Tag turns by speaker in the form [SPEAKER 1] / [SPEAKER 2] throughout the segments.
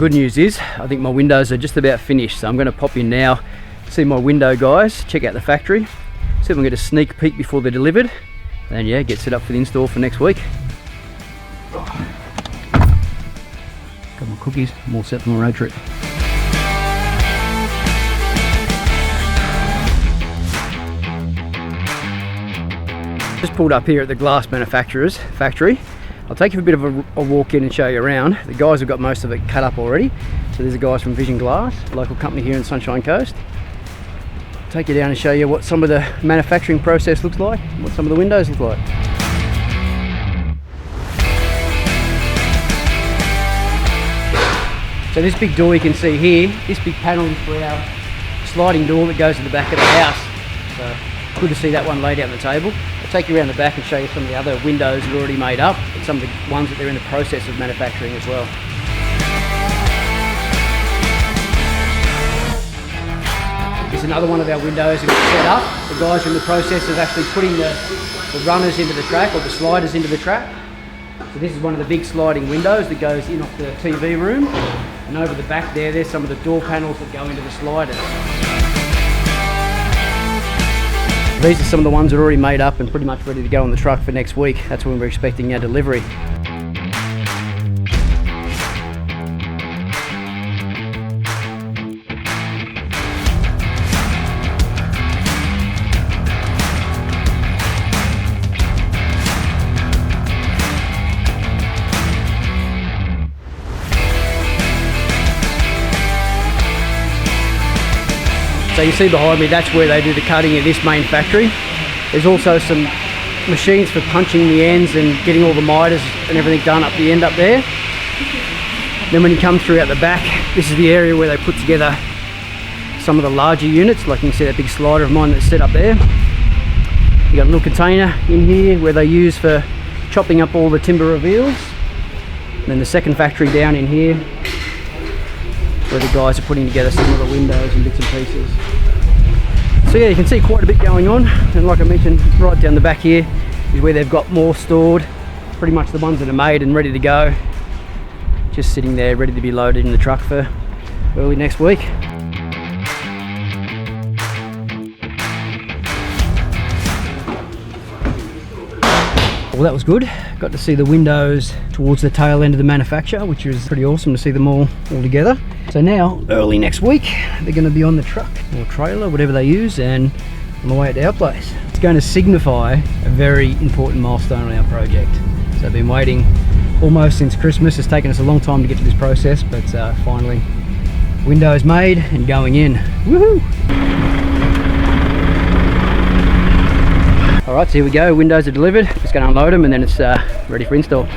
[SPEAKER 1] good news is, I think my windows are just about finished, so I'm going to pop in now, see my window guys, check out the factory, see if we can get a sneak peek before they're delivered, and yeah, get set up for the install for next week. Got my cookies, I'm all set for my road trip. Just pulled up here at the glass manufacturer's factory. I'll take you for a bit of a walk in and show you around. The guys have got most of it cut up already. So there's the guys from Vision Glass, a local company here in Sunshine Coast. I'll take you down and show you what some of the manufacturing process looks like, what some of the windows look like. So this big door you can see here, this big panel is for our sliding door that goes to the back of the house. So good to see that one laid out on the table. I'll take you around the back and show you some of the other windows that are already made up, and some of the ones that they're in the process of manufacturing as well. Here's another one of our windows that we've set up. The guys are in the process of actually putting the runners into the track, or the sliders into the track. So this is one of the big sliding windows that goes in off the TV room. And over the back there's some of the door panels that go into the sliders. These are some of the ones that are already made up and pretty much ready to go on the truck for next week. That's when we're expecting our delivery. So you see behind me, that's where they do the cutting at this main factory. There's also some machines for punching the ends and getting all the miters and everything done up the end up there. Then when you come through out the back, this is the area where they put together some of the larger units. Like you can see that big slider of mine that's set up there. You got a little container in here where they use for chopping up all the timber reveals. And then the second factory down in here, where the guys are putting together some of the windows and bits and pieces. So yeah, you can see quite a bit going on, and like I mentioned, right down the back here is where they've got more stored, pretty much the ones that are made and ready to go, just sitting there ready to be loaded in the truck for early next week. Well, that was good. Got to see the windows towards the tail end of the manufacture, which was pretty awesome to see them all together. So now, early next week, they're going to be on the truck or trailer, whatever they use, and on the way at our place. It's going to signify a very important milestone on our project. So I've been waiting almost since Christmas. It's taken us a long time to get to this process, but finally, windows made and going in. Woohoo! All right, so here we go. Windows are delivered. Just going to unload them, and then it's ready for install.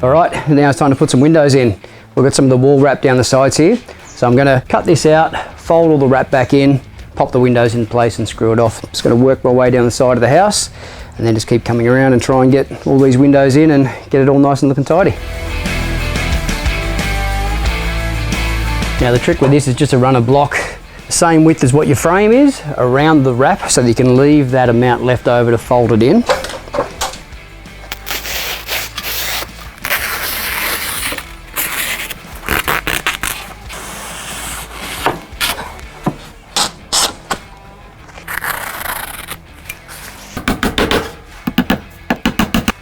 [SPEAKER 1] All right, now it's time to put some windows in. We've got some of the wall wrap down the sides here. So I'm gonna cut this out, fold all the wrap back in, pop the windows in place and screw it off. Just gonna work my way down the side of the house and then just keep coming around and try and get all these windows in and get it all nice and looking tidy. Now the trick with this is just to run a block the same width as what your frame is around the wrap so that you can leave that amount left over to fold it in.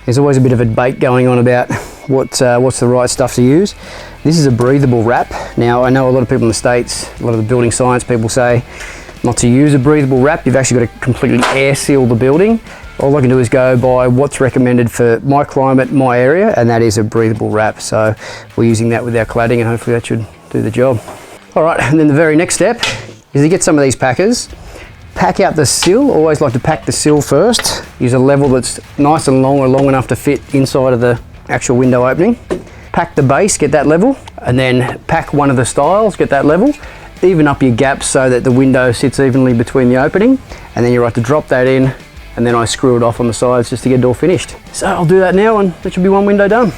[SPEAKER 1] There's always a bit of a debate going on about what's the right stuff to use. This is a breathable wrap. Now I know a lot of people in the States, a lot of the building science people say not to use a breathable wrap. You've actually got to completely air seal the building. All I can do is go by what's recommended for my climate, my area, and that is a breathable wrap. So we're using that with our cladding and hopefully that should do the job. All right, and then the very next step is to get some of these packers. Pack out the sill. Always like to pack the sill first. Use a level that's nice and long or long enough to fit inside of the actual window opening. Pack the base, get that level, and then pack one of the stiles, get that level. Even up your gaps so that the window sits evenly between the opening, and then you're right to drop that in, and then I screw it off on the sides just to get it all finished. So I'll do that now and that should be one window done.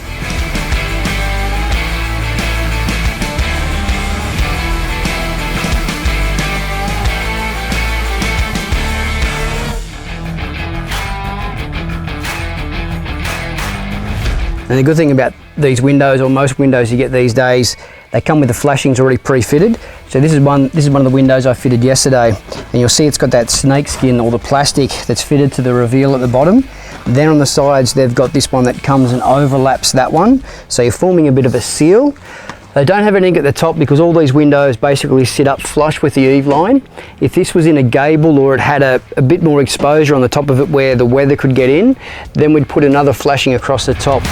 [SPEAKER 1] And the good thing about these windows, or most windows you get these days, they come with the flashings already pre-fitted. So this is one of the windows I fitted yesterday, and you'll see it's got that snake skin or the plastic that's fitted to the reveal at the bottom. Then on the sides they've got this one that comes and overlaps that one, so you're forming a bit of a seal. They don't have anything at the top because all these windows basically sit up flush with the eave line. If this was in a gable or it had a bit more exposure on the top of it where the weather could get in, then we'd put another flashing across the top.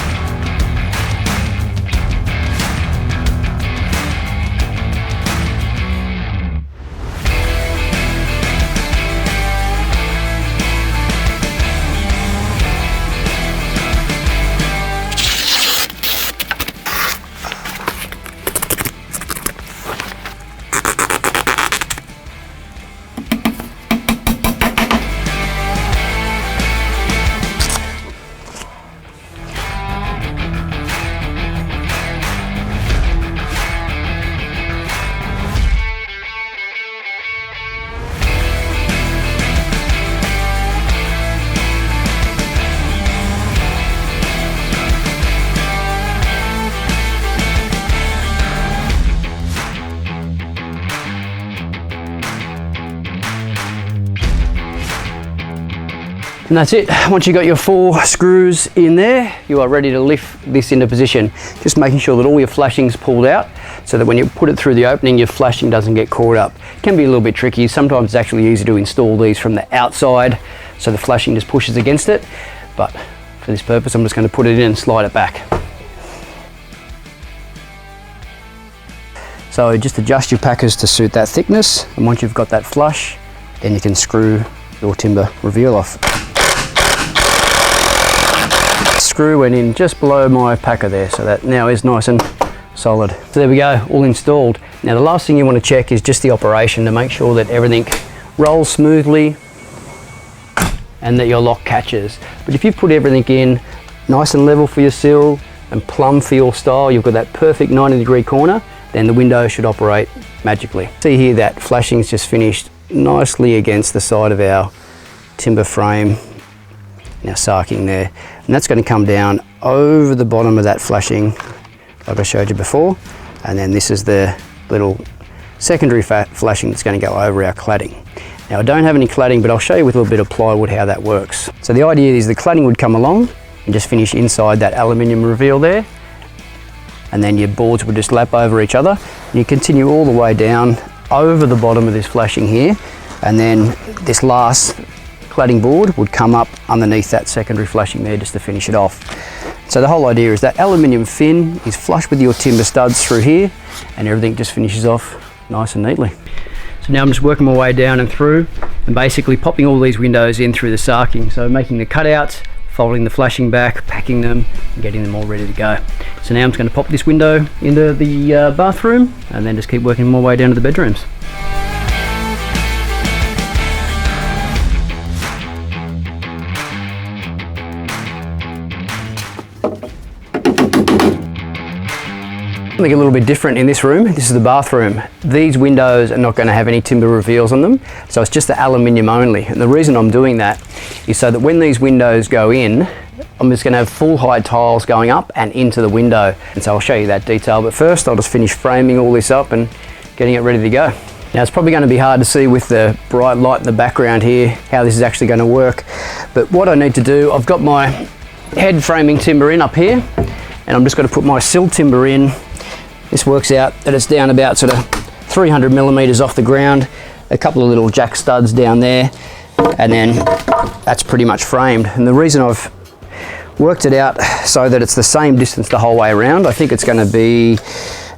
[SPEAKER 1] And that's it. Once you've got your 4 screws in there, you are ready to lift this into position. Just making sure that all your flashing's pulled out so that when you put it through the opening, your flashing doesn't get caught up. It can be a little bit tricky. Sometimes it's actually easy to install these from the outside so the flashing just pushes against it. But for this purpose, I'm just going to put it in and slide it back. So just adjust your packers to suit that thickness, and once you've got that flush, then you can screw your timber reveal off. Screw went in just below my packer there, so that now is nice and solid. So there we go, all installed. Now the last thing you want to check is just the operation to make sure that everything rolls smoothly and that your lock catches. But if you put everything in nice and level for your sill and plumb for your style, you've got that perfect 90-degree corner, then the window should operate magically. See here that flashing's just finished nicely against the side of our timber frame, now sarking there, and that's going to come down over the bottom of that flashing like I showed you before, and then this is the little secondary flashing that's going to go over our cladding. Now I don't have any cladding, but I'll show you with a little bit of plywood how that works. So the idea is the cladding would come along and just finish inside that aluminium reveal there, and then your boards would just lap over each other. You continue all the way down over the bottom of this flashing here, and then this last cladding board would come up underneath that secondary flashing there just to finish it off. So the whole idea is that aluminium fin is flush with your timber studs through here, and everything just finishes off nice and neatly. So now I'm just working my way down and through and basically popping all these windows in through the sarking. So making the cutouts, folding the flashing back, packing them and getting them all ready to go. So now I'm just going to pop this window into the bathroom and then just keep working my way down to the bedrooms. Something a little bit different in this room. This is the bathroom. These windows are not going to have any timber reveals on them, so it's just the aluminium only. And the reason I'm doing that is so that when these windows go in, I'm just going to have full height tiles going up and into the window. And so I'll show you that detail, but first I'll just finish framing all this up and getting it ready to go. Now it's probably going to be hard to see with the bright light in the background here how this is actually going to work, but what I need to do, I've got my head framing timber in up here, and I'm just going to put my sill timber in. This works out that it's down about sort of 300 millimeters off the ground, a couple of little jack studs down there, and then that's pretty much framed. And the reason I've worked it out so that it's the same distance the whole way around, I think it's going to be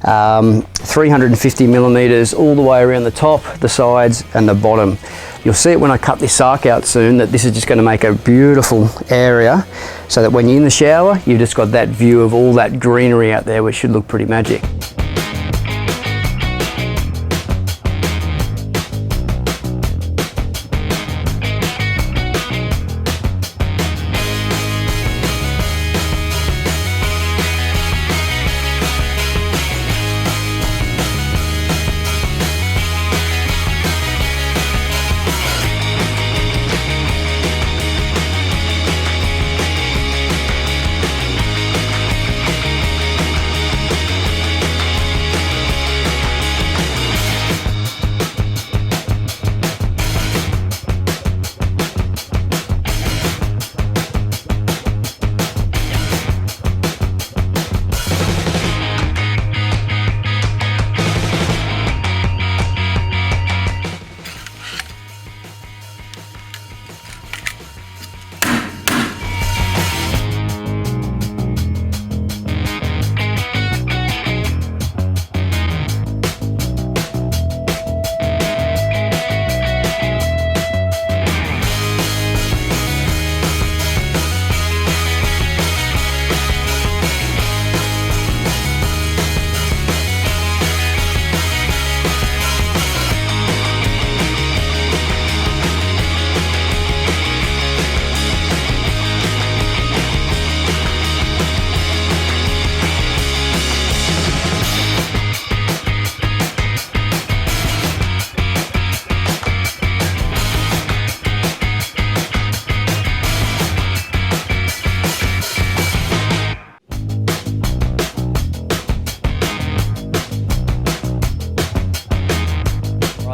[SPEAKER 1] 350 millimeters all the way around the top, the sides and the bottom. You'll see it when I cut this sark out soon, that this is just going to make a beautiful area so that when you're in the shower, you've just got that view of all that greenery out there, which should look pretty magic.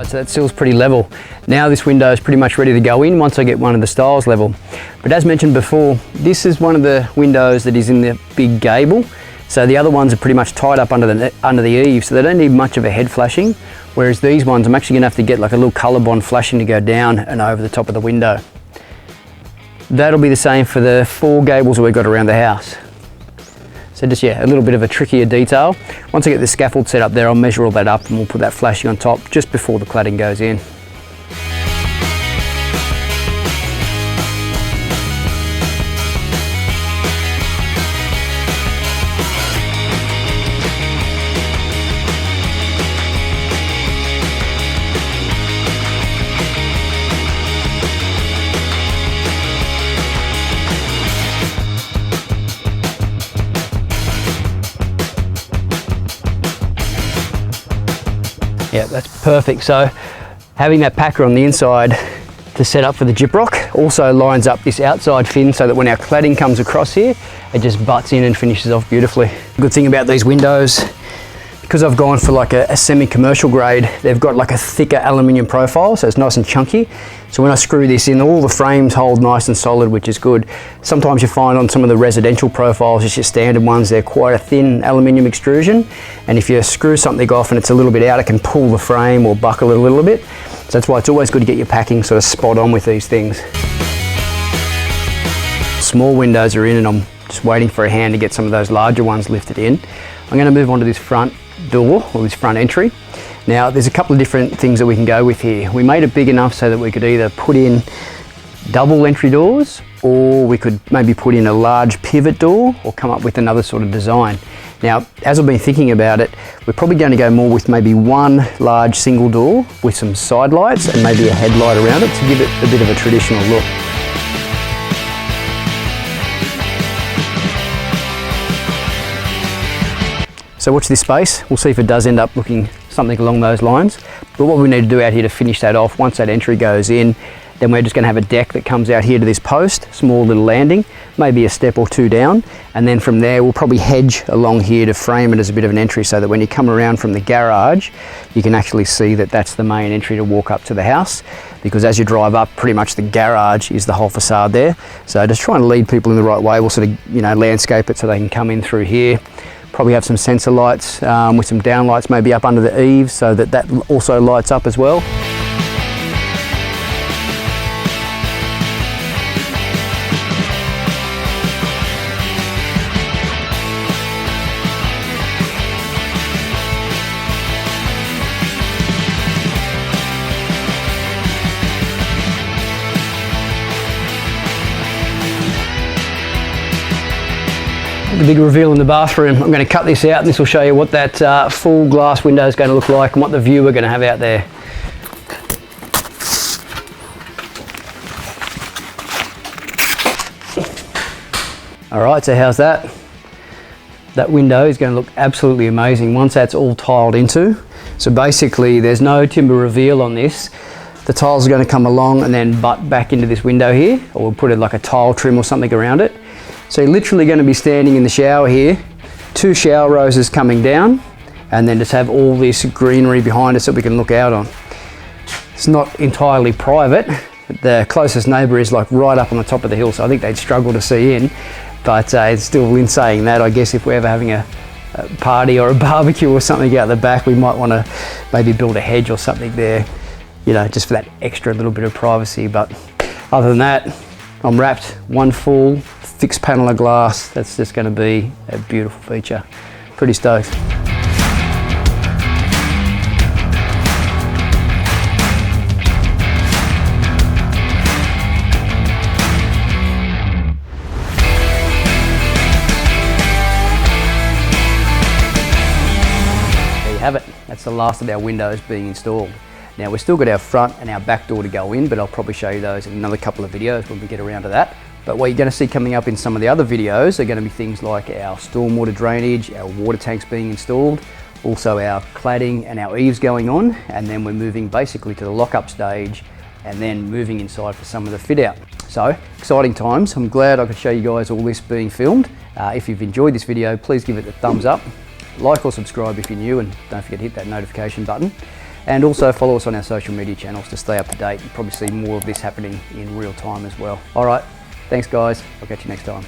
[SPEAKER 1] so that sill's pretty level. Now this window is pretty much ready to go in once I get one of the stiles level. But as mentioned before, this is one of the windows that is in the big gable. So the other ones are pretty much tied up under the eave, so they don't need much of a head flashing. Whereas these ones, I'm actually gonna have to get like a little colour bond flashing to go down and over the top of the window. That'll be the same for the 4 gables that we've got around the house. So just, yeah, a little bit of a trickier detail. Once I get the scaffold set up there, I'll measure all that up and we'll put that flashing on top just before the cladding goes in. Yeah, that's perfect. So having that packer on the inside to set up for the gyprock also lines up this outside fin so that when our cladding comes across here, it just butts in and finishes off beautifully. Good thing about these windows, because I've gone for like a semi-commercial grade, they've got like a thicker aluminium profile, so it's nice and chunky. So when I screw this in, all the frames hold nice and solid, which is good. Sometimes you find on some of the residential profiles, just your standard ones, they're quite a thin aluminium extrusion. And if you screw something off and it's a little bit out, it can pull the frame or buckle it a little bit. So that's why it's always good to get your packing sort of spot on with these things. Small windows are in and I'm just waiting for a hand to get some of those larger ones lifted in. I'm gonna move on to this front door or this front entry. Now there's a couple of different things that we can go with here. We made it big enough so that we could either put in double entry doors, or we could maybe put in a large pivot door or come up with another sort of design. Now, as I've been thinking about it, we're probably going to go more with maybe one large single door with some side lights and maybe a headlight around it to give it a bit of a traditional look. So watch this space, we'll see if it does end up looking something along those lines. But what we need to do out here to finish that off, once that entry goes in, then we're just going to have a deck that comes out here to this post, small little landing, maybe a step or two down, and then from there we'll probably hedge along here to frame it as a bit of an entry so that when you come around from the garage, you can actually see that that's the main entry to walk up to the house, because as you drive up, pretty much the garage is the whole facade there. So just trying to lead people in the right way, we'll sort of, you know, landscape it so they can come in through here. Probably have some sensor lights with some downlights maybe up under the eaves so that that also lights up as well. The big reveal in the bathroom. I'm going to cut this out and this will show you what that full glass window is going to look like and what the view we're going to have out there. Alright, so how's that? That window is going to look absolutely amazing once that's all tiled into. So basically there's no timber reveal on this. The tiles are going to come along and then butt back into this window here, or we'll put it like a tile trim or something around it. So you're literally going to be standing in the shower here, 2 shower roses coming down, and then just have all this greenery behind us that we can look out on. It's not entirely private. The closest neighbour is like right up on the top of the hill, so I think they'd struggle to see in. But it's still, in saying that, I guess if we're ever having a party or a barbecue or something out the back, we might want to maybe build a hedge or something there, you know, just for that extra little bit of privacy. But other than that, I'm wrapped, one full fixed panel of glass. That's just going to be a beautiful feature. Pretty stoked. There you have it. That's the last of our windows being installed. Now we've still got our front and our back door to go in, but I'll probably show you those in another couple of videos when we get around to that. But what you're going to see coming up in some of the other videos are going to be things like our stormwater drainage, our water tanks being installed, also our cladding and our eaves going on, and then we're moving basically to the lock-up stage and then moving inside for some of the fit out. So exciting times. I'm glad I could show you guys all this being filmed. If you've enjoyed this video, please give it a thumbs up, like or subscribe if you're new, and don't forget to hit that notification button. And also follow us on our social media channels to stay up to date and probably see more of this happening in real time as well. All right, thanks guys, I'll catch you next time.